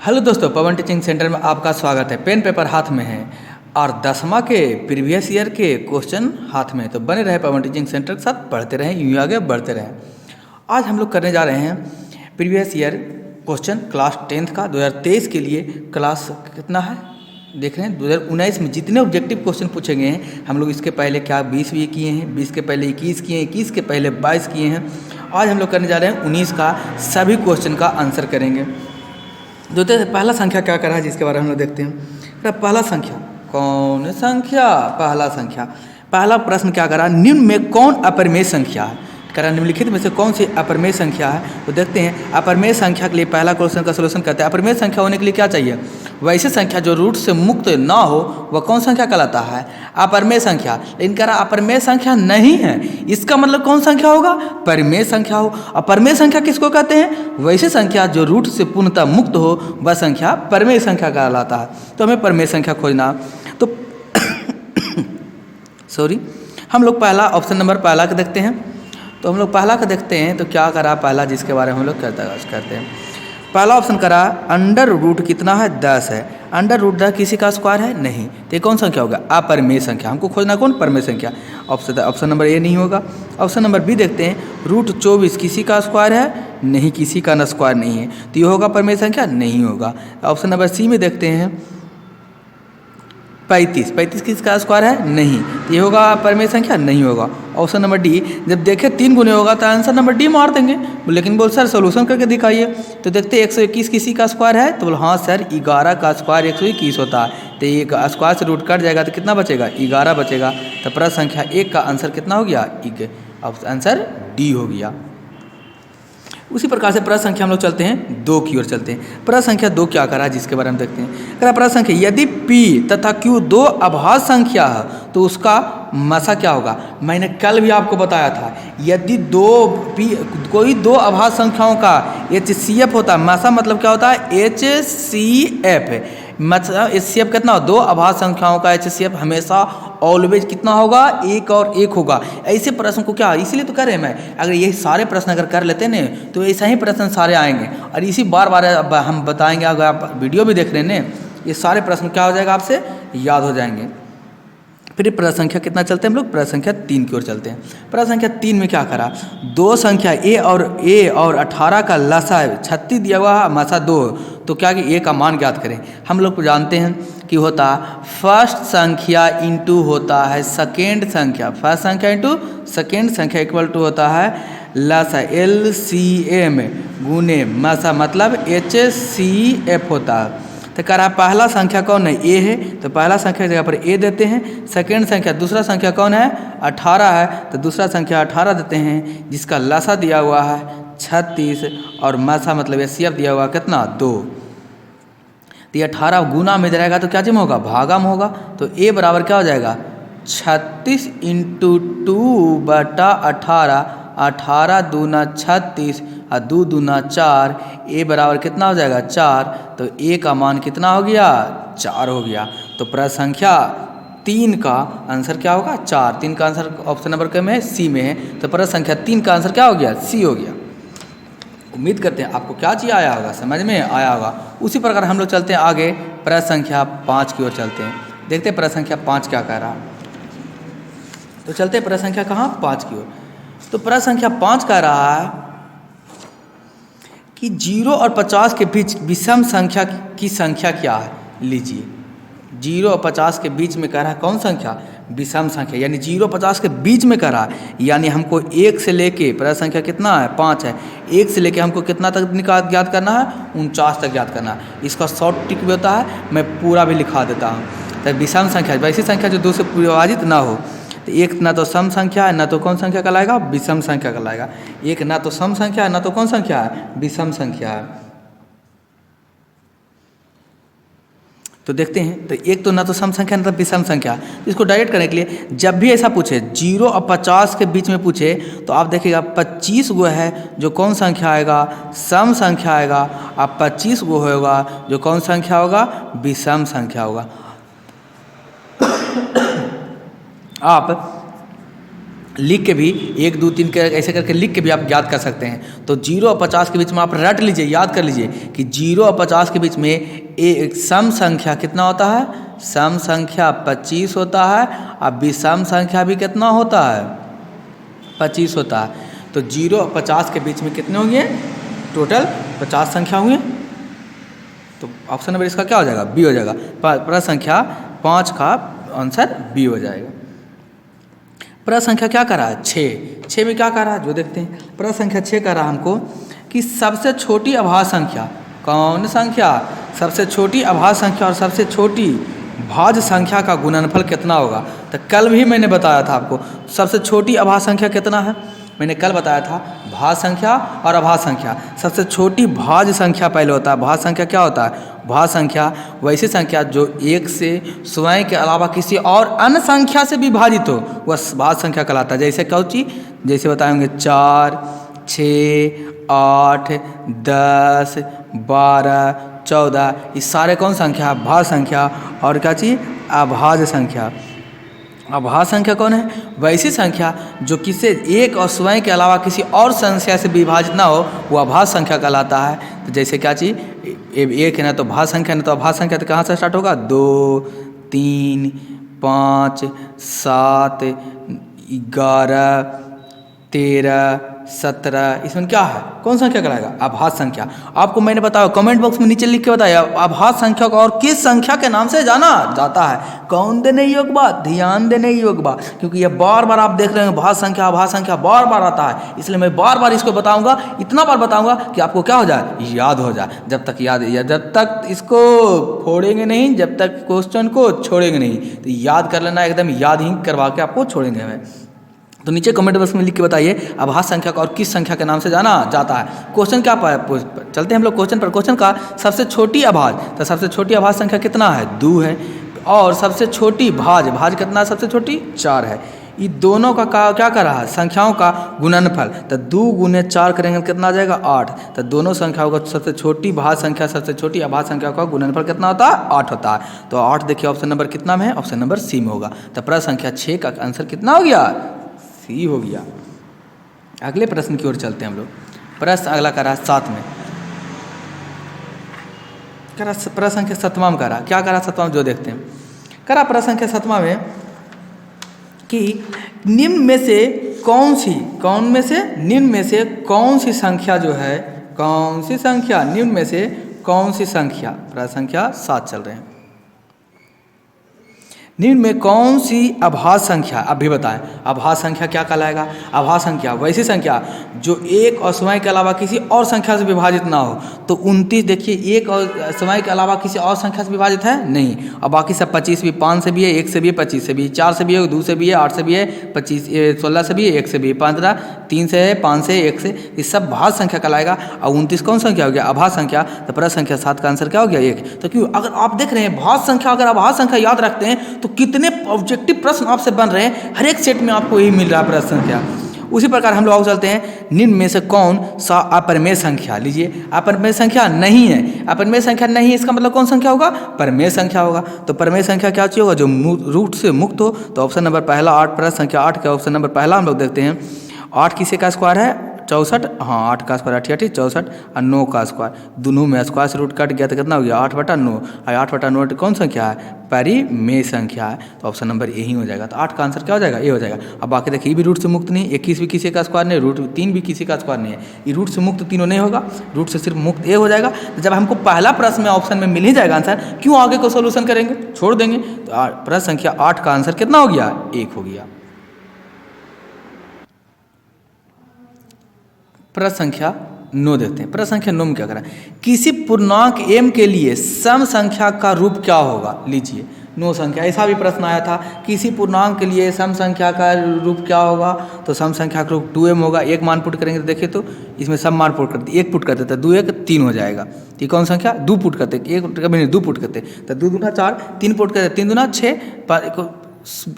Hello दोस्तों, पवन teaching centre में आपका स्वागत है। पेन पेपर हाथ में है और 10वां के प्रीवियस ईयर के क्वेश्चन हाथ में है, तो बने रहे पवन टीचिंग सेंटर के साथ, पढ़ते रहें, यूँ आगे बढ़ते रहें। आज हम लोग करने जा रहे हैं previous year question class 10th का 2023 के लिए। क्लास कितना है देख रहे हैं, 2019 में जितने ऑब्जेक्टिव क्वेश्चन पूछे गए हैं हम लोग इसके पहले क्या 20 भी किए हैं, 20 के पहले 21 किए हैं, 21 के पहले 22 किए हैं। आज हम लोग करने जा रहे हैं 19 का सभी क्वेश्चन का आंसर करेंगे। जो पहला संख्या क्या कर रहा है जिसके बारे में हम लोग देखते हैं। पहला संख्या कौन संख्या, पहला प्रश्न क्या कर रहा है, निम्न में कौन अपरिमेय संख्या है। कह रहा निम्नलिखित में से कौन सी अपरिमेय संख्या है। तो देखते हैं अपरिमेय संख्या के लिए पहला क्वेश्चन का सोल्यूशन करते हैं। अपरिमेय संख्या होने के लिए क्या चाहिए, वैसे संख्या जो रूट से मुक्त ना हो वह कौन संख्या कहलाता है, अपरिमेय संख्या। लेकिन कह रहा अपरिमेय संख्या नहीं है, इसका मतलब कौन संख्या होगा, परिमेय संख्या हो। अपरिमेय संख्या किसको कहते हैं, वैसे संख्या जो रूट से पूर्णतः मुक्त हो वह संख्या परिमेय संख्या कहलाता है। तो हमें परिमेय संख्या खोजना। तो हम लोग पहला ऑप्शन नंबर पहला का देखते हैं। तो हम लोग पहला का देखते हैं तो क्या करा पहला जिसके बारे में हम लोग करते हैं। पहला ऑप्शन करा अंडर रूट कितना है, 10 है। अंडर रूट 10 किसी का स्क्वायर है नहीं, तो ये कौन संख्या होगा, अपरिमेय संख्या। हमको खोजना कौन, परिमेय संख्या। ऑप्शन नंबर ए नहीं होगा। ऑप्शन नंबर बी देखते हैं, रूट 24 किसी का स्क्वायर है नहीं, किसी का न स्क्वायर नहीं है, तो ये होगा परिमेय संख्या, नहीं होगा। ऑप्शन नंबर सी में देखते हैं 35 किसका स्क्वायर है नहीं, ये होगा परिमेय संख्या, नहीं होगा। ऑप्शन नंबर डी, जब देखें 3 गुने होगा तो आंसर नंबर डी मार देंगे, लेकिन बोल सर सोल्यूशन करके दिखाइए। तो देखते 121 किसी का स्क्वायर है, तो बोल हाँ सर 11 का स्क्वायर 121 होता है, तो ये स्क्वायर से रूट कट जाएगा तो कितना बचेगा, 11 बचेगा। तो प्रश्न संख्या 1 का आंसर कितना हो गया, आंसर डी हो गया। उसी प्रकार से प्रश्न संख्या हम लोग चलते हैं 2 की ओर चलते हैं। प्रश्न संख्या 2 क्या करा जिसके बारे में देखते हैं। प्रश्न संख्या, यदि P तथा Q दो अभाज्य संख्या है तो उसका मसा क्या होगा। मैंने कल भी आपको बताया था, यदि कोई दो अभाज्य संख्याओं का HCF होता है, मसा मतलब क्या होता है, HCF मतलब HCF कितना हो, दो अभाज्य संख्याओं का HCF हमेशा ऑलवेज कितना होगा, 1 और 1 होगा। ऐसे प्रश्न को क्या, इसीलिए तो कर रहे हैं मैं, अगर यही सारे प्रश्न अगर कर लेते ना तो ऐसा ही प्रश्न सारे आएंगे और इसी बार हम बताएंगे। अगर आप वीडियो भी देख रहे हैं ना, ये सारे प्रश्न क्या हो जाएगा, आपसे याद हो जाएंगे। फिर प्रश्न संख्या कितना चलते हैं हम लोग, प्रश्न संख्या 3 की ओर चलते हैं। प्रश्न संख्या 3 में क्या करा, दो संख्या ए और 18 का लसा 36 दिया हुआ है, मसा 2, तो क्या कि ए का मान ज्ञात करें। हम लोग को जानते हैं कि होता फर्स्ट संख्या इंटू होता है सेकेंड संख्या, फर्स्ट संख्या इंटू सेकेंड संख्या इक्वल टू होता है लसा LCM गुने मसा मतलब HCF होता है। तो कह रहा पहला संख्या कौन है, ए है, तो पहला संख्या की जगह पर ए देते हैं। सेकेंड संख्या दूसरा संख्या कौन है, 18 है, तो दूसरा संख्या 18 देते हैं, जिसका लसा दिया हुआ है 36 और मसा मतलब HCF दिया हुआ कितना, 2। तो ये 18 गुना में रहेगा तो क्या जम होगा, भागा में होगा। तो ए बराबर क्या हो जाएगा, 36 × 2 बटा 18, 18 दूना 36 और 2 दूना 4, ए बराबर कितना हो जाएगा, 4। तो ए का मान कितना हो गया, 4 हो गया। तो प्रश्न संख्या 3 का आंसर क्या होगा, 4। 3 का आंसर ऑप्शन नंबर के में है, सी में है, तो प्रश्न संख्या 3 का आंसर क्या हो गया, सी हो गया। उम्मीद करते हैं आपको क्या चीज़ आया होगा, समझ में आया होगा। उसी प्रकार हम लोग चलते हैं आगे, प्रश्न संख्या 5 की ओर चलते हैं। देखते हैं प्रश्न संख्या 5 क्या कह रहा है। तो चलते हैं प्रश्न संख्या कहाँ, 5 की ओर। तो प्रश्न संख्या 5 कह रहा है कि 0 और 50 के बीच विषम संख्या की संख्या क्या है। लीजिए 0 और 50 के बीच में कह रहा है कौन संख्या, विषम संख्या, यानी 0 और 50 के बीच में कह रहा है, यानी हमको 1 से लेके प्रश्न संख्या कितना है, 5 है, 1 से लेके हमको कितना तक ज्ञात करना है, 49 तक ज्ञात करना है। इसका शॉर्ट ट्रिक भी होता है, मैं पूरा भी लिखा देता हूँ। तो विषम संख्या वैसी संख्या जो 2 से विभाजित ना हो, तो एक ना तो सम संख्या है ना तो कौन संख्या कहलाएगा, विषम संख्या कहलाएगा। एक ना तो सम संख्या है ना तो कौन संख्या है, विषम संख्या है। तो देखते हैं, तो एक तो ना तो सम संख्या ना तो विषम संख्या। तो इसको डायरेक्ट करने के लिए जब भी ऐसा पूछे 0 और 50 के बीच में पूछे, तो आप देखिएगा 25 गो है जो कौन संख्या आएगा, सम संख्या आएगा, और 25 गो होगा जो कौन संख्या होगा, विषम संख्या होगा। आप लिख के भी 1 2 3 ऐसे करके लिख के भी आप याद कर सकते हैं। तो 0 और 50 के बीच में आप रट लीजिए, याद कर लीजिए कि 0 और 50 के बीच में एक सम संख्या कितना होता है, सम संख्या 25 होता है, और विषम संख्या भी कितना होता है, 25 होता है। तो 0 और 50 के बीच में कितने होंगे, टोटल 50 संख्या हुए। तो ऑप्शन नंबर इसका क्या हो जाएगा, बी हो जाएगा। प्रश्न संख्या 5 का आंसर बी हो जाएगा। प्रश्न संख्या क्या कह रहा है, 6 में क्या कह रहा है जो देखते हैं। प्रश्न संख्या 6 कह रहा है हमको कि सबसे छोटी अभाज्य संख्या कौन संख्या, सबसे छोटी अभाज्य संख्या और सबसे छोटी भाज्य संख्या का गुणनफल कितना होगा। तो कल भी मैंने बताया था आपको सबसे छोटी अभाज्य संख्या कितना है, मैंने कल बताया था भाज्य संख्या और अभाज्य संख्या। सबसे छोटी भाज्य संख्या पहले होता है। भाज्य संख्या क्या होता है, भाज्य संख्या वैसी संख्या जो 1 से स्वयं के अलावा किसी और अन्य संख्या से विभाजित हो, वह भाज्य संख्या कहलाता है। जैसे क्या चीज, जैसे बताएंगे 4 6 8 10 12 14, ये सारे कौन संख्या, भाज्य संख्या। और क्या चीज, अभाज्य संख्या। अभाज्य संख्या कौन है, वैसी संख्या जो किसी एक और स्वयं के अलावा किसी और संख्या से विभाजित ना हो, वह अभाज्य संख्या कहलाता है। तो जैसे क्या चीज, 1 है ना तो भाज्य संख्या, ना तो अभाज्य संख्या। तो कहाँ से स्टार्ट होगा, 2 3 5 7 11 13 17, इसमें क्या है, कौन संख्या कराएगा, अभाज्य संख्या। आपको मैंने बताया, कमेंट बॉक्स में नीचे लिख के बताया अभाज्य संख्या को और किस संख्या के नाम से जाना जाता है। कौन देने योग्य बात, ध्यान देने योग्य बात, क्योंकि ये बार बार आप देख रहे हैं भाज्य संख्या अभाज्य संख्या बार बार आता है, इसलिए मैं बार बार इसको बताऊंगा, इतना बार बताऊंगा कि आपको क्या हो जाए, याद हो जाए। जब तक याद, जब तक इसको फोड़ेंगे नहीं, जब तक क्वेश्चन को छोड़ेंगे नहीं, तो याद कर लेना, एकदम याद ही करवा के आपको छोड़ेंगे हमें। तो नीचे कमेंट बॉक्स में लिख के बताइए अभाज्य संख्या का और किस संख्या के नाम से जाना जाता है। क्वेश्चन क्या चलते हैं हम लोग क्वेश्चन पर। क्वेश्चन का सबसे छोटी अभाज्य, तो सबसे छोटी अभाज्य संख्या कितना है, 2 है। और सबसे छोटी भाज्य कितना है, सबसे छोटी 4 है। ये दोनों का क्या कर रहा है, संख्याओं का गुणनफल। तो 2 गुने 4 करेंगे कितना आ जाएगा, 8। तो दोनों संख्याओं का सबसे छोटी भाज्य संख्या सबसे छोटी अभाज्य संख्या का गुणनफल कितना होता है, 8 होता है। तो 8 देखिए ऑप्शन नंबर कितना में है, ऑप्शन नंबर सी में होगा। तो प्रश्न संख्या 6 का आंसर कितना हो गया, सी हो गया। अगले प्रश्न की ओर चलते हैं हम लोग। प्रश्न अगला करा 7 में, करा प्रश्न संख्या 7वां में करा, क्या करा 7वां जो देखते हैं। करा प्रश्न संख्या 7वां में कि निम्न में से कौन से कौन सी संख्या जो है, कौन सी संख्या, निम्न में से कौन सी संख्या, प्रश्न संख्या 7 चल रहे हैं। निम्न में कौन सी अभाज्य संख्या, अब भी बताएं अभाज्य संख्या क्या कहलाएगा। अभाज्य संख्या वैसी संख्या जो एक और स्वयं के अलावा किसी और संख्या से विभाजित ना हो। तो 29 देखिए एक और स्वयं के अलावा किसी और संख्या से विभाजित है नहीं, और बाकी सब 25 भी, 5 से भी है, 1 से भी है, 25 से भी है, 4 से भी है, 2 से भी है, 8 से भी है, 25 16 से भी है, 1 से भी है, 15 3 से है, 5 से 1 से, ये सब भाज्य संख्या कहलाएगा। और 29 कौन संख्या हो गया, अभाज्य संख्या। तो प्रश्न संख्या 7 का आंसर क्या हो गया, 1। तो क्यों, अगर आप देख रहे हैं भाज्य संख्या, अगर अभाज्य संख्या याद रखते हैं तो कितने ऑब्जेक्टिव प्रश्न आपसे बन रहे हैं, हर एक सेट में आपको यही मिल रहा है प्रश्न संख्या। उसी प्रकार हम लोग चलते हैं, निम्न में से कौन सा अपरिमेय संख्या, लीजिए अपरिमेय संख्या नहीं है। अपरिमेय संख्या नहीं है, इसका मतलब कौन संख्या होगा, परिमेय संख्या होगा। तो परिमेय संख्या क्या चाहिए होगा, जो रूट से मुक्त हो। तो ऑप्शन नंबर पहला 8, प्रश्न संख्या 8 का ऑप्शन नंबर पहला हम लोग देखते हैं। 8 किसी का स्क्वायर है, 64, हाँ 8 का स्क्वायर 88, 64, और 9 का स्क्वायर, दोनों में स्क्वायर से रूट कट गया तो कितना हो गया, 8/9। और 8/9 कौन संख्या है, परिमेय संख्या है। तो ऑप्शन नंबर यही हो जाएगा। तो 8 का आंसर क्या हो जाएगा, ये हो जाएगा। अब बाकी देखिए, ये भी रूट से मुक्त नहीं, 21 भी किसी का स्क्वायर नहीं, रूट 3 भी किसी का स्क्वायर नहीं है, ये रूट से मुक्त तीनों नहीं होगा, रूट से सिर्फ मुक्त ए हो जाएगा। तो जब हमको पहला प्रश्न में ऑप्शन में मिल ही जाएगा आंसर, क्यों आगे को सोल्यूशन करेंगे, छोड़ देंगे। तो प्रश्न संख्या 8 का आंसर कितना हो गया, 1 हो गया। प्रश्न संख्या 9 देखते हैं। प्रश्न संख्या 9 में क्या करा, किसी पूर्णांक m के लिए सम संख्या का रूप क्या होगा। लीजिए 9 संख्या, ऐसा भी प्रश्न आया था, किसी पूर्णांक के लिए सम संख्या का रूप क्या होगा। तो सम संख्या का रूप 2m होगा। एक मान पुट करेंगे तो देखिए, तो इसमें सब मान पुट करते, 1 पुट करते तो 2 1 3 हो जाएगा। तो कौन संख्या, 2 पुट करते, 1 कभी नहीं 2 पुट करते तो 2 दूना 4, 3 पुट करते 3 दूना 6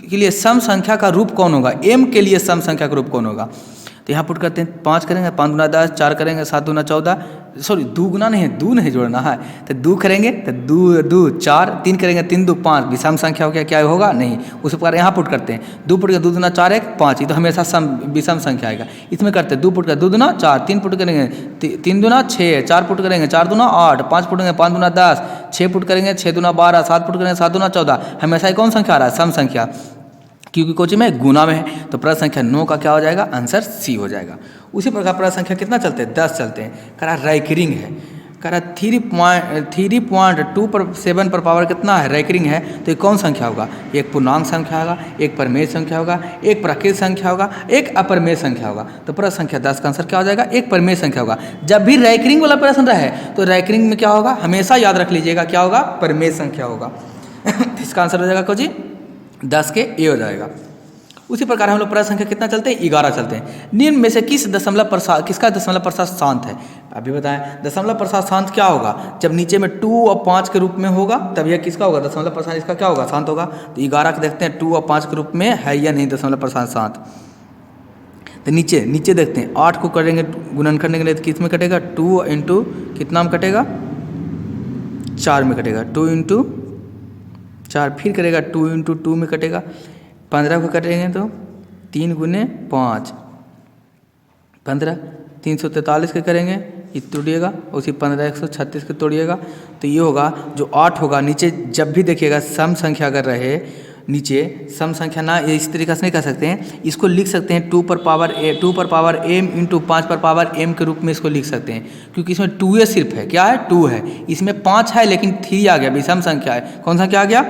के लिए सम संख्या का रूप कौन होगा, m के लिए सम संख्या का रूप कौन होगा। तो यहाँ पुट करते हैं, 5 करेंगे, 5 दूना 10, 4 करेंगे, 7 दूना 14, सॉरी दू गुना नहीं है, दू नहीं जोड़ना है, तो दू करेंगे तो दू दू 4, 3 करेंगे 3 2 5, विषम संख्या हो गया, क्या होगा नहीं। उसी प्रकार यहाँ पुट करते हैं, 2 पुट के 2 दूना 4 1 5, ये तो हमेशा विषम संख्या आएगा। इसमें करते हैं 2 पुट का 2 दूना 4, 3 पुट करेंगे 3 दूना 6, 4 पुट करेंगे 4 दूना 8, 5 पुटेंगे 5 दूना 10, 6 पुट करेंगे 6 दूना 12, 7 पुट करेंगे 7 दूना 14, हमेशा ही कौन संख्या आ रहा है, सम संख्या, क्योंकि कोचि में गुना में है। तो प्रश्न संख्या 9 का क्या हो जाएगा, आंसर सी हो जाएगा। उसी प्रकार प्रश्न संख्या कितना चलते हैं, 10 चलते हैं। करा रैकरिंग है, करा 3.2 पर पावर कितना है, रैकरिंग है, तो ये कौन संख्या होगा, एक पूर्णांक संख्या होगा, एक परमेय संख्या होगा, एक प्राकृत संख्या होगा, एक अपरमेय संख्या होगा। तो प्रश्न संख्या 10 का आंसर क्या हो जाएगा, एक परमेय संख्या होगा। जब भी रैकरिंग वाला प्रश्न रहे तो रैकरिंग में क्या होगा, हमेशा याद रख लीजिएगा, क्या होगा, परमेय संख्या होगा। इसका आंसर हो जाएगा कोची 10 के ए हो जाएगा। उसी प्रकार हम लोग प्रश्न संख्या कितना चलते हैं, 11 चलते हैं। निम्न में से किसका दशमलव प्रसाद शांत है, अभी बताएं। दशमलव प्रसाद शांत क्या होगा, जब नीचे में 2 और 5 के रूप में होगा तब यह किसका होगा, दशमलव प्रसाद इसका क्या होगा, शांत होगा। तो 11 के देखते हैं 2 और 5 के रूप में है या नहीं दशमलव प्रसाद शांत। तो नीचे देखते हैं, 8 को करेंगे गुणन करने के लिए तो किस में कटेगा, 2 इंटू कितना में कटेगा, 4 में कटेगा, 2 इंटू 4, फिर करेगा 2 इंटू 2 में कटेगा, 15 को कटेंगे तो 3 गुने 5 15, 343 के करेंगे, ये तोड़िएगा, उसी 15 136 के तोड़िएगा, तो ये होगा जो 8 होगा। नीचे जब भी देखिएगा सम संख्या अगर रहे, नीचे सम संख्या ना इस तरीके से नहीं कर सकते हैं, इसको लिख सकते हैं 2 पर पावर m इंटू 5 पर पावर m के रूप में इसको लिख सकते हैं, क्योंकि इसमें 2 सिर्फ है, क्या है 2 है, इसमें 5 है लेकिन 3 आ गया, विषम संख्या है, कौन सा क्या आ गया,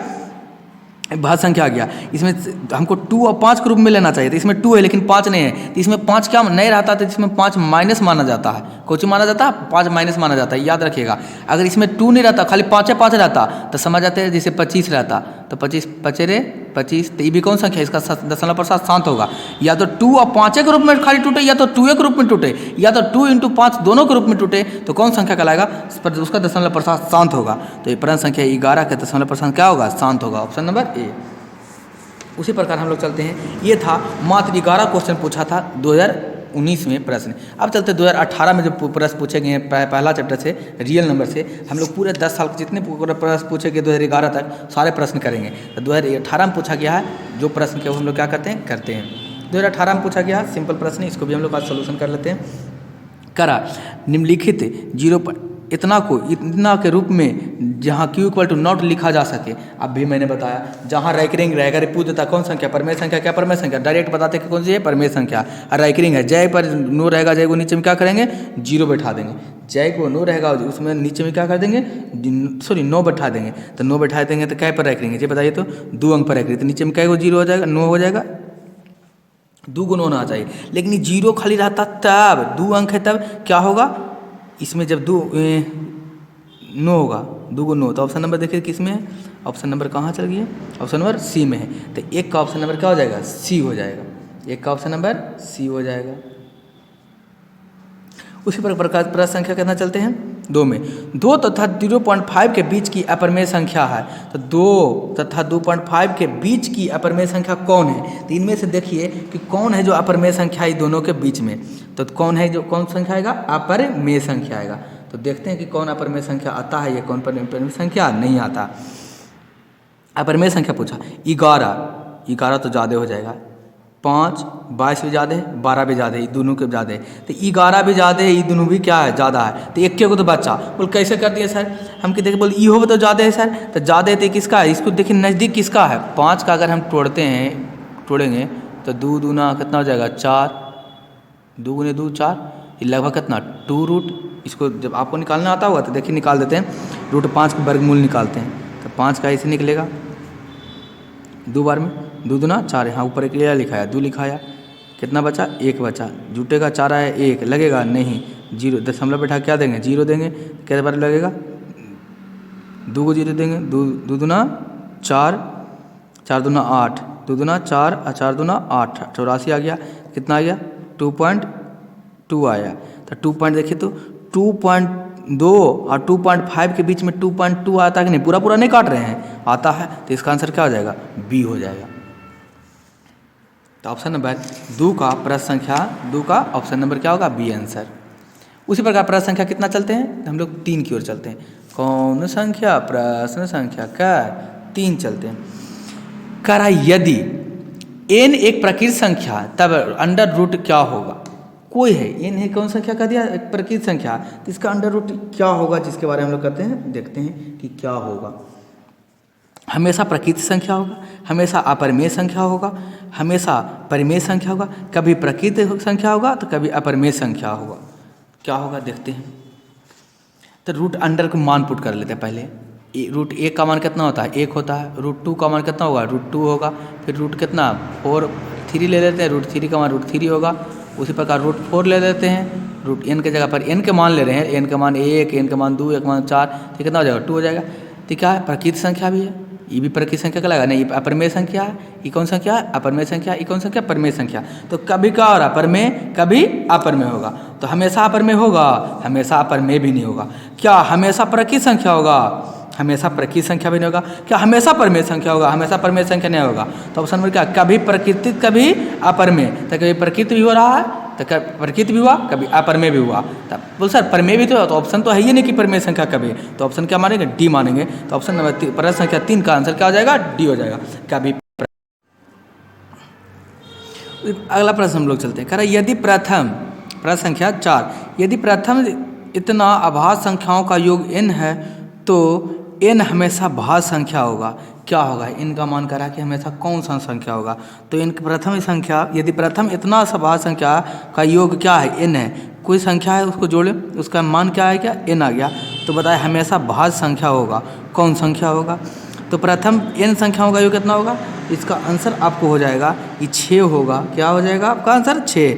भाज्य संख्या आ गया। इसमें हमको 2 और 5 के रूप में लेना चाहिए, तो इसमें 2 है लेकिन 5 नहीं है, तो इसमें 5 क्या नहीं रहता, तो इसमें 5 माइनस माना जाता है, कुछ माना जाता है 5 माइनस माना जाता है, याद रखिएगा। अगर इसमें 2 नहीं रहता, खाली 5 रहता तो समझ जाते हैं जैसे 25 रहता, तो 25 पचेरे 25, तो ये भी कौन संख्या है, इसका दशमलव प्रसाद शांत होगा। या तो 2 और 5 के रूप में खाली टूटे, या तो 2 के रूप में टूटे, या तो 2 इंटू 5 दोनों के रूप में टूटे, तो कौन संख्या कहलाएगा, उसका दशमलव प्रसाद शांत होगा। तो ये प्रश्न संख्या 11 का दशमलव प्रसाद क्या होगा, शांत होगा, ऑप्शन नंबर ए। उसी प्रकार हम लोग चलते हैं, ये था मात्र 11 क्वेश्चन पूछा था 2019 में प्रश्न। अब चलते 2018 में जो प्रश्न पूछे गए हैं पहला चैप्टर से, रियल नंबर से, हम लोग पूरे 10 साल के जितने प्रश्न पूछे गए 2011 तक सारे प्रश्न करेंगे। तो 2018 में पूछा गया है जो प्रश्न के हम लोग क्या करते हैं 2018 में पूछा गया है सिंपल प्रश्न, इसको भी हम लोग आज सोल्यूशन कर लेते हैं। करा निम्नलिखित 0 इतना के रूप में जहाँ q इक्वल टू नॉट लिखा जा सके। अब भी मैंने बताया जहाँ रैकरिंग रहेगा, पूछ देता कौन संख्या, परमेय संख्या, क्या परमेय संख्या, डायरेक्ट बताते कि कौन सी है परमेय संख्या। और रैकरिंग है, जय पर नो रहेगा, जय को नीचे में क्या करेंगे 0 बैठा देंगे, जय को नो रहेगा उसमें नीचे में क्या कर देंगे, सॉरी 9 बैठा देंगे, तो 9 बैठा देंगे तो क्या पर रैकरिंग है, ये बताइए तो 2 अंक पर रैकरिंग, तो नीचे में क्या 0 हो जाएगा, 9 हो जाएगा, 2 गुना होना चाहिए, लेकिन ये 0 खाली रहता तब 2 अंक है, तब क्या होगा, इसमें जब 9 होगा, 2 को 9, तो ऑप्शन नंबर देखिए किस में है, ऑप्शन नंबर कहाँ चल गया, ऑप्शन नंबर सी में है। तो 1 का ऑप्शन नंबर क्या हो जाएगा, सी हो जाएगा, 1 का ऑप्शन नंबर सी हो जाएगा। उसी प्रकार प्रश्न संख्या कितना चलते हैं 2 में, 2 तथा 0.5 के बीच की अपरमेय संख्या है। तो 2 तथा 2.5 के बीच की अपरमेय संख्या कौन है, तो इनमें से देखिए कि कौन है जो अपरमेय संख्या है दोनों के बीच में, तो कौन है जो कौन संख्या आएगा, अपरमेय संख्या आएगा। तो देखते हैं कि कौन अपरमेय संख्या आता है या कौन अपरमेय संख्या नहीं आता। अपरमेय संख्या पूछा 11 तो ज़्यादा हो जाएगा, 5 22 भी ज़्यादा है, 12 भी ज़्यादा है, दोनों के ज़्यादा है, तो 11 भी ज़्यादा है, ये दोनों भी क्या है ज़्यादा है। तो 1 को तो बच्चा बोल कैसे कर दिया सर, हम कि देखे बोल ई हो तो ज़्यादा है सर, तो ज़्यादा है तो किसका है, इसको देखिए नज़दीक किसका है, 5 का अगर हम तोड़ेंगे तो 2 दूना कितना हो जाएगा 4, 2 गुने 2 4, ये लगभग कितना 2 रूट, इसको जब आपको निकालना आता होगा तो देखिए निकाल देते हैं, √5 का वर्गमूल निकालते हैं, तो 5 का ऐसे निकलेगा 2 बार में, 2 दूना 4, यहाँ ऊपर एक लिखा है 2 लिखाया, कितना बचा 1 बचा, जुटेगा 4 आया 1 लगेगा नहीं, 0 दशमलव बैठा क्या देंगे 0 देंगे, कितने बार लगेगा 2 को 0 देंगे, 2 दूना 4, 4 दूना 8, 2 दूना 4 और 4 दूना 8, 84 आ गया, कितना आ गया 2.2 आया। तो 2 पॉइंट देखिए तो 2.2 और 2.5 के बीच में 2.2 आता है कि नहीं, पूरा नहीं काट रहे हैं, आता है, तो इसका आंसर क्या हो जाएगा बी हो जाएगा। तो ऑप्शन नंबर 2 का प्रश्न संख्या 2 का ऑप्शन नंबर क्या होगा बी आंसर। उसी प्रकार प्रश्न संख्या कितना चलते हैं, हम लोग 3 की ओर चलते हैं। कौन संख्या, प्रश्न संख्या क्या, 3 चलते हैं। कह रहा यदि n एक प्रकृत संख्या तब अंडर रूट क्या होगा। कोई है n है, कौन संख्या कह दिया, एक प्रकृत संख्या, तो इसका अंडर रूट क्या होगा, जिसके बारे में हम लोग कहते हैं, देखते हैं कि क्या होगा। हमेशा प्रकृत संख्या होगा, हमेशा अपरिमेय संख्या होगा, हमेशा परिमेय संख्या होगा, कभी प्रकृत संख्या होगा तो कभी अपरिमेय संख्या होगा। क्या होगा देखते हैं। तो रूट अंडर को मान पुट कर लेते हैं पहले। रूट 1 का मान कितना होता है, 1 होता है। रूट 2 का मान कितना होगा, रूट 2 होगा। फिर रूट कितना 3 ले लेते हैं, रूट 3 का मान रूट 3 होगा। उसी प्रकार रूट 4 ले लेते हैं, रूट n के जगह पर n के मान ले रहे हैं, n का मान 1, n का मान 2, 1 का मान 4, तो कितना हो जाएगा, 2 हो जाएगा। तो क्या है, प्रकृत संख्या भी है, ये भी प्रकृत संख्या कहलाएगा। नहीं, ये अपरिमेय संख्या है। ये कौन संख्या है, अपरिमेय संख्या। ये कौन संख्या, परिमेय संख्या। तो कभी क्या हो रहा है, परिमेय, कभी अपरिमेय होगा। तो हमेशा अपरिमेय होगा, हमेशा अपरिमेय भी नहीं होगा। क्या हमेशा प्रकृत संख्या होगा, हमेशा प्रकृत संख्या भी नहीं होगा। क्या हमेशा परिमेय संख्या होगा, हमेशा परिमेय संख्या नहीं होगा। तो ऑप्शन नंबर क्या, कभी प्रकृतिक कभी अपरिमेय। तो कभी प्रकृत भी हो रहा है, तो प्रकृत भी हुआ, कभी अपरिमेय भी हुआ। तब बोल सर परिमेय भी तो ऑप्शन तो है ही नहीं कि परिमेय संख्या कभी। तो ऑप्शन क्या मानेंगे, डी मानेंगे। तो ऑप्शन नंबर प्रश्न संख्या 3 का आंसर क्या हो जाएगा, डी हो जाएगा। कभी अगला प्रश्न हम लोग चलते हैं। कह रहा यदि प्रथम, प्रश्न संख्या 4, यदि प्रथम इतना अभाज्य संख्याओं का योग n है तो n हमेशा भाज्य संख्या होगा। क्या होगा, n का मान करा कि हमेशा कौन सा संख्या होगा। तो n की प्रथम संख्या, यदि प्रथम इतना भाज्य संख्या का योग क्या है, n है, कोई संख्या है उसको जोड़े, उसका मान क्या है, क्या n आ गया। तो बताए हमेशा भाज्य संख्या होगा, कौन संख्या होगा। तो प्रथम n संख्याओं का योग कितना होगा, इसका आंसर आपको हो जाएगा ये 6 होगा। क्या हो जाएगा आपका आंसर, 6।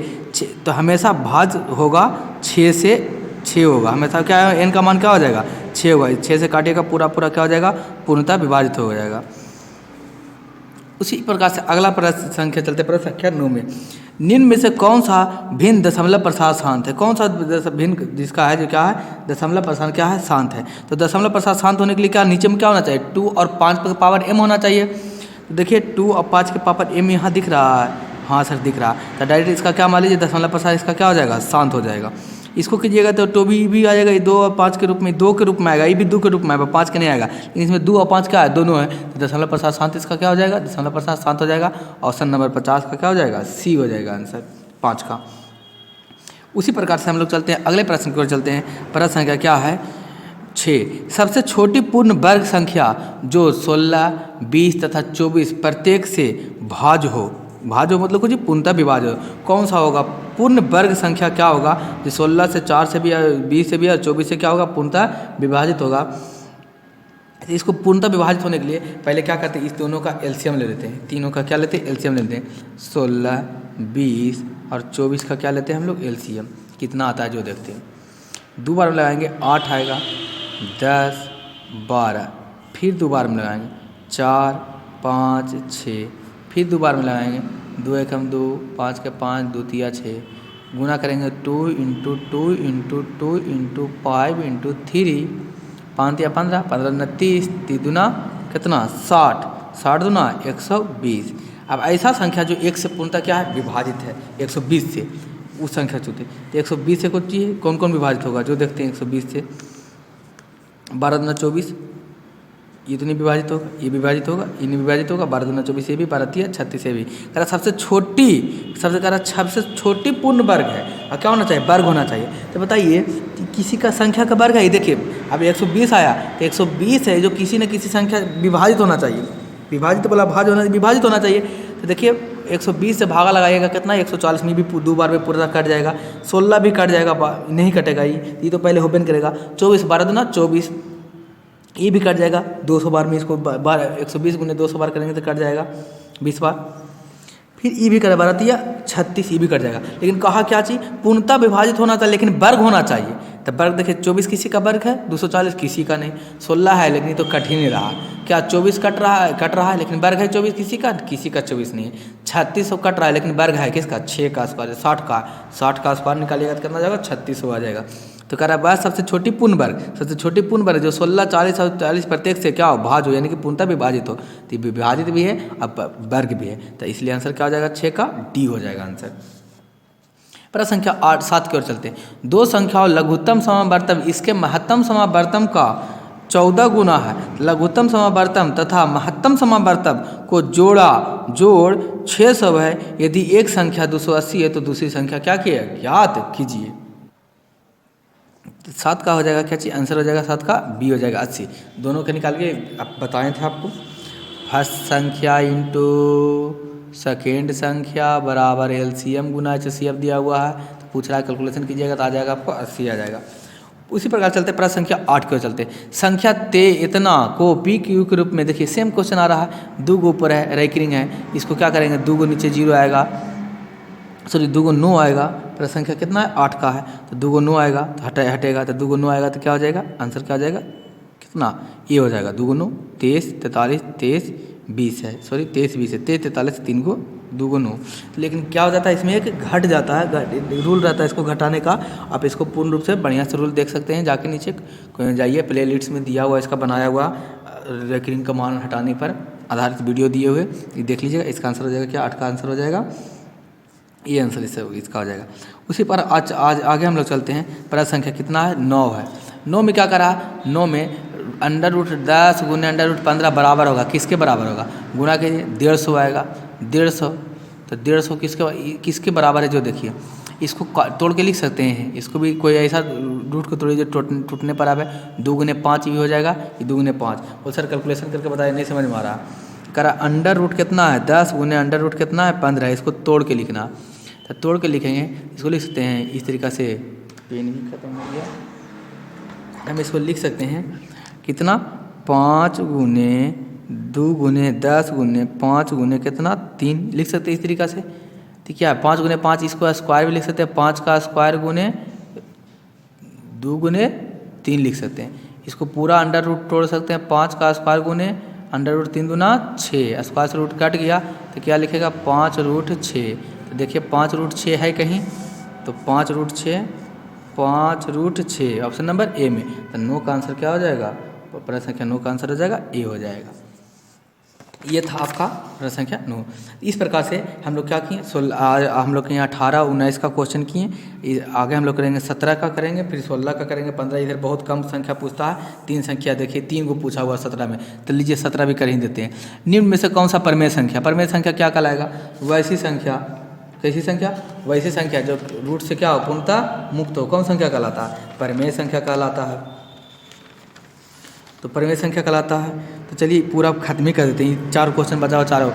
तो हमेशा भाज्य होगा, 6 से 6 होगा हमेशा। क्या है, n का मान क्या हो जाएगा, 6 होगा। 6 से काटिएगा, पूरा पूरा क्या हो जाएगा, पूर्णतः विभाजित हो जाएगा। उसी प्रकार से अगला प्रश्न संख्या चलते, प्रश्न संख्या 9 में, निम्न में से कौन सा भिन्न दशमलव प्रसार शांत है। कौन सा भिन्न जिसका है, जो क्या है, दशमलव प्रसार क्या है, शांत है। तो दशमलव प्रसार शांत होने के लिए क्या, नीचे में क्या होना चाहिए, 2 और 5 के पावर m होना चाहिए। तो देखिए 2 और 5 के पावर m यहाँ दिख रहा है, हाँ सर दिख रहा है। तो डायरेक्ट इसका क्या मान लीजिए, दशमलव प्रसार इसका क्या हो जाएगा, शांत हो जाएगा। इसको कीजिएगा तो भी आ जाएगा, ये 2 और 5 के रूप में, 2 के रूप में आएगा, ये भी 2 के रूप में आएगा, 5 के नहीं आएगा। लेकिन इसमें 2 और 5 क्या है, दोनों है। तो दशमलव प्रसार शांत इसका क्या हो जाएगा, दशमलव प्रसार शांत हो जाएगा। ऑप्शन नंबर 50 का क्या हो जाएगा, सी हो जाएगा आंसर 5 का। उसी प्रकार से हम लोग चलते हैं अगले प्रश्न की ओर चलते हैं। प्रश्न संख्या क्या है, 6, सबसे छोटी पूर्ण वर्ग संख्या जो 16, 20 तथा 24 प्रत्येक से भाज्य हो। भाज्य हो मतलब कुछ पूर्णतः विभाज्य हो, कौन सा होगा, पूर्ण वर्ग संख्या क्या होगा, जो 16 से 4 से भी, 20 से भी और 24 से क्या होगा, पूर्णतः विभाजित होगा। इसको पूर्णतः विभाजित होने के लिए पहले क्या करते हैं, इस दोनों का एलसीएम ले लेते हैं। तीनों का क्या लेते हैं, एलसीएम लेते हैं। 16, 20 और 24 का क्या लेते हैं हम लोग, एलसीएम। कितना आता है जो देखते हैं। 2 बार में लगाएंगे 8 आएगा, 10, 12, फिर 2 बार में लगाएंगे 4, 5, 6, फिर 2 बार में लगाएंगे 2 एकम 2, 5 के 5, 2 तिया 6, गुना करेंगे 2 × 2 × 2 × 5 × 3, 5 तिया 15, 15 दूना 30, 30 दूना कितना 60, 60 दूना 120। अब ऐसा संख्या जो 1 से पूर्णतः क्या है, विभाजित है 120 से, उस संख्या चुनते। तो 120 से कुछ चाहिए, कौन कौन विभाजित होगा जो देखते हैं। 120 से 12 दूना 24, ये तो नहीं विभाजित होगा, ये विभाजित होगा, ये नहीं विभाजित होगा। 12 दूना 24 से भी, 12 तिया 36 से भी। कह रहा सबसे छोटी पूर्ण वर्ग है, और क्या होना चाहिए, वर्ग होना चाहिए। तो बताइए किसी का संख्या का वर्ग है, ये देखिए अब 120 आया, तो 120 है जो किसी न किसी संख्या विभाजित होना चाहिए। विभाजित बोला भाज्य होना, विभाजित होना चाहिए। तो देखिए 120 से भागा लगाइएगा कितना, 140 में भी 2 बार में पूरा कट जाएगा। 16 भी कट जाएगा, नहीं कटेगा, ये तो पहले होबेन करेगा। 24, 12 दूना 24, ये भी कट जाएगा 200 बार में। इसको 120 गुने 200 बार करेंगे तो कट जाएगा 20 बार। फिर ये भी कट 12 तिया 36, ये भी कट जाएगा। लेकिन कहा क्या चाहिए, पूर्णतः विभाजित होना चाहिए, लेकिन वर्ग होना चाहिए। तो वर्ग देखिए 24 किसी का वर्ग है, 240 किसी का नहीं। 16 है लेकिन तो कट ही नहीं रहा। क्या 24 कट रहा है लेकिन वर्ग है 24 किसी का 24 नहीं है। 36 कट रहा है लेकिन वर्ग है किसका, 6 का स्क्वायर, 60 का स्क्वायर निकालिएगा तो कितना जाएगा, 36 आ जाएगा। तो कह रहा है बस सबसे छोटी पूर्ण वर्ग, सबसे छोटी पूर्ण वर्ग जो 16, 40 और 40 प्रत्येक से क्या हो, भाज्य हो, यानी कि पूर्णतः विभाजित हो। तो विभाजित भी है अब वर्ग भी है, तो इसलिए आंसर क्या हो जाएगा, 6 का डी हो जाएगा आंसर। प्रश्न संख्या 7 की ओर चलते हैं। दो संख्याओं लघुत्तम समावर्तम इसके महत्तम समावर्तम का 14 गुना है। लघुत्तम समावर्तम तथा महत्तम समावर्तम को जोड़ 600 है। यदि एक संख्या 280 है तो दूसरी संख्या क्या की है, ज्ञात कीजिए। 7 का हो जाएगा क्या चाहिए, आंसर हो जाएगा 7 का बी हो जाएगा 80। दोनों के निकाल के आप बताए थे आपको। फर्स्ट संख्या इंटू सेकेंड संख्या बराबर एलसीएम गुना एचसीएफ दिया हुआ है, तो पूछ रहा है कैलकुलेशन कीजिएगा तो आ जाएगा आपको 80 आ जाएगा। उसी प्रकार चलते प्रश्न संख्या 8 के चलते। संख्या ते इतना को पी क्यू के रूप में, देखिए सेम क्वेश्चन आ रहा है, 2 ऊपर है रैंकिंग है, इसको क्या करेंगे 2 नीचे 0 आएगा, सॉरी 2 9 आएगा। प्रश्न संख्या कितना है 8 का है, तो 2 9 आएगा तो हटेगा, तो 2 9 आएगा तो क्या हो जाएगा, आंसर क्या हो जाएगा, कितना ये हो जाएगा 2 9 23 43 23 20 है, सॉरी 23 20 है, 23 43 3 को 2 9। लेकिन क्या हो जाता है इसमें एक घट जाता है, रूल रहता है इसको घटाने का। आप इसको पूर्ण रूप से बढ़िया से रूल देख सकते हैं, जाके नीचे जाइए प्ले लिस्ट में दिया हुआ इसका बनाया हुआ रेकरिंग का मान हटाने पर आधारित वीडियो दिए हुए, ये देख लीजिएगा। इसका आंसर हो जाएगा क्या, 8 का आंसर हो जाएगा, ये आंसर इसका हो जाएगा। उसी पर आज आगे हम लोग चलते हैं। प्रश्न संख्या कितना है 9 है। 9 में क्या करा, 9 में √10 गुने √15 बराबर होगा, किसके बराबर होगा, गुना कीजिए 150 आएगा, 150 तो 150 किसके बराबर है, जो देखिए इसको तोड़ के लिख सकते हैं। इसको भी कोई ऐसा रूट को तोड़िए जो टूटने पर आवे, 2 गुने 5 भी हो जाएगा, ये 2 गुने 5। और सर कैलकुलेशन करके बताया, नहीं समझ में आ रहा, करा अंडर रूट कितना है 10 गुने अंडर रूट कितना है 15, इसको तोड़ के लिखना। तो तोड़ के लिखेंगे, इसको लिख सकते हैं इस तरीक़ा से, पेन भी खत्म हो गया, हम इसको लिख सकते हैं कितना 5 गुने 2 गुने 10 गुने 5 गुने कितना 3 लिख सकते हैं इस तरीक़ा से। तो क्या है 5 गुने 5, इसको स्क्वायर भी लिख सकते हैं, 5 का स्क्वायर गुने 2 गुने 3 लिख सकते हैं। इसको पूरा अंडर रूट तोड़ सकते हैं, 5 का स्क्वायर गुने अंडर रूट 3 दूना 6, स्क्वायर से रूट कट गया तो क्या लिखेगा 5√6। तो देखिए 5√6 है कहीं, तो 5√6 5√6 ऑप्शन नंबर ए में। तो 9 का आंसर क्या हो जाएगा, प्रश्न संख्या 9 का आंसर हो जाएगा ए हो जाएगा। ये था आपका प्रश्न संख्या 9। इस प्रकार से हम लोग क्या किए, हम लोग के यहाँ 18 19 का क्वेश्चन किए, आगे हम लोग करेंगे 17 का करेंगे, फिर 16 का करेंगे, 15 इधर बहुत कम संख्या पूछता है, 3 संख्या देखिए 3 को पूछा हुआ 17 में, तो लीजिए 17 भी कर ही देते हैं। निम्न में से कौन सा परमेय संख्या, परमेय संख्या क्या कहलाएगा, वैसी संख्या, कैसी संख्या, वैसी संख्या जो रूट से क्या हो पूर्णतः मुक्त हो, कौन संख्या कहलाता है, परमेय संख्या कहलाता है। तो परमेय संख्या कहलाता है। तो चलिए पूरा खत्म ही कर देते हैं, 4 क्वेश्चन बचाओ चारों।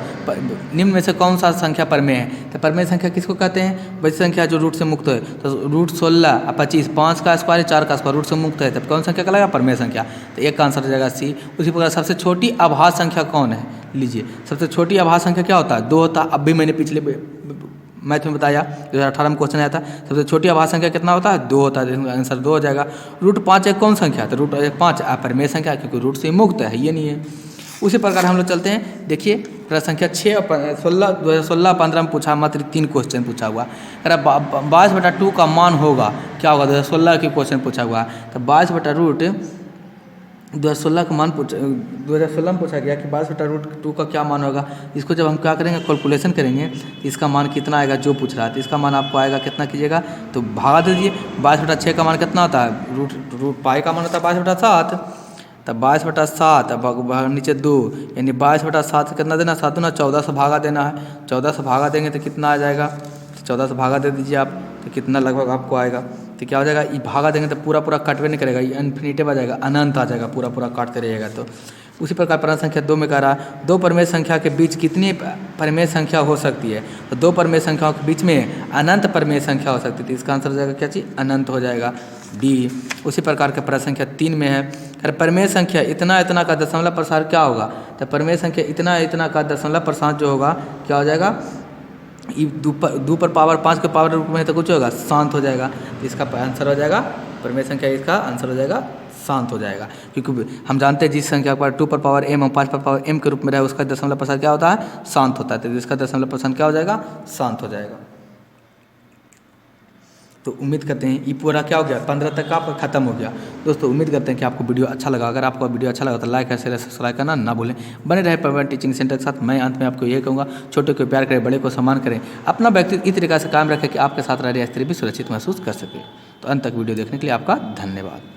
निम्न में से कौन सा संख्या परमेय है, तो परमेय संख्या किसको कहते हैं, वैसी संख्या जो रूट से मुक्त है। तो रूट 16 और 25, 5 का स्क्वायर 4 का स्क्वायर रूट से मुक्त है, तब कौन संख्या कहलाएगा, परमेय संख्या। तो एक का आंसर हो जाएगा सी। उसी प्रकार सबसे छोटी आभाज्य संख्या कौन है, लीजिए सबसे छोटी आभाज्य संख्या क्या होता है, 2 होता है। अब भी मैंने पिछले मैथ में बताया, 2018 में क्वेश्चन आया था, सबसे छोटी आभाज्य संख्या कितना होता है, 2 होता है, आंसर 2 हो जाएगा। रूट 5 एक कौन संख्या, तो रूट 5 परमेय संख्या, क्योंकि रूट से मुक्त है, ये नहीं है। उसी प्रकार हम लोग चलते हैं, देखिए प्रश्न संख्या 6 और 16 2016-15 में पूछा, मात्र 3 क्वेश्चन पूछा हुआ। अगर 22/2 का मान होगा क्या होगा, 2016 के क्वेश्चन पूछा हुआ, तो 22/रूट 2016 का मान 2016 में पूछा गया कि 22/√2 का क्या मान होगा। इसको जब हम क्या करेंगे कैलकुलेशन करेंगे तो इसका मान कितना आएगा, जो पूछ रहा है, तो इसका मान आपको आएगा कितना कीजिएगा, तो भागा दीजिए। 22/6 का मान कितना होता है, रूट पाई का मान होता है 22/7, तब 22/7 अब नीचे 2, यानी 22/7 कितना देना, 7 दूना 14 से भागा देना है। 14 से भागा देंगे तो कितना आ जाएगा, 14 से भागा दे दीजिए आप, तो कितना लगभग आपको आएगा, तो क्या हो जाएगा, ये भागा देंगे तो पूरा कटवे नहीं करेगा, ये इन्फिनिटिव आ जाएगा, अनंत आ जाएगा, पूरा काटते रहिएगा। तो उसी प्रकार प्रश्न संख्या 2 में कह रहा है 2 परमेय संख्या के बीच कितनी परमेय संख्या हो सकती है, तो 2 परमेय संख्याओं के बीच में अनंत परमेय संख्या हो सकती है। तो इसका आंसर हो जाएगा क्या चीज़, अनंत हो जाएगा, डी। उसी प्रकार के प्रश्न संख्या 3 में है, अगर परमेय संख्या इतना का दशमलव प्रसार क्या होगा, तो परमेय संख्या इतना का दशमलव प्रसार जो होगा क्या हो जाएगा, 2 पर पावर 5 के पावर रूप में तो कुछ होगा, शांत हो जाएगा। तो इसका आंसर हो जाएगा परमेय संख्या, इसका आंसर हो जाएगा शांत हो जाएगा, क्योंकि हम जानते हैं जिस संख्या पर 2 पर पावर m और 5 पर पावर m के रूप में रहे उसका दशमलव प्रसार क्या होता है, शांत होता है। तो इसका दशमलव प्रसार क्या हो जाएगा, शांत हो जाएगा। तो उम्मीद करते हैं ये पूरा क्या हो गया 15 तक का आपका खत्म हो गया। दोस्तों उम्मीद करते हैं कि आपको वीडियो अच्छा लगा। अगर आपको वीडियो अच्छा लगा तो लाइक शेयर सब्सक्राइब करना ना भूलें। बने रहे परमानेंट टीचिंग सेंटर के साथ। मैं अंत में आपको ये कहूँगा, छोटे को प्यार करें, बड़े को सम्मान करें, अपना व्यक्तित्व इस तरीके से काम रखें कि आपके साथ रह रही स्त्री भी सुरक्षित महसूस कर सके। तो अंत तक वीडियो देखने के लिए आपका धन्यवाद।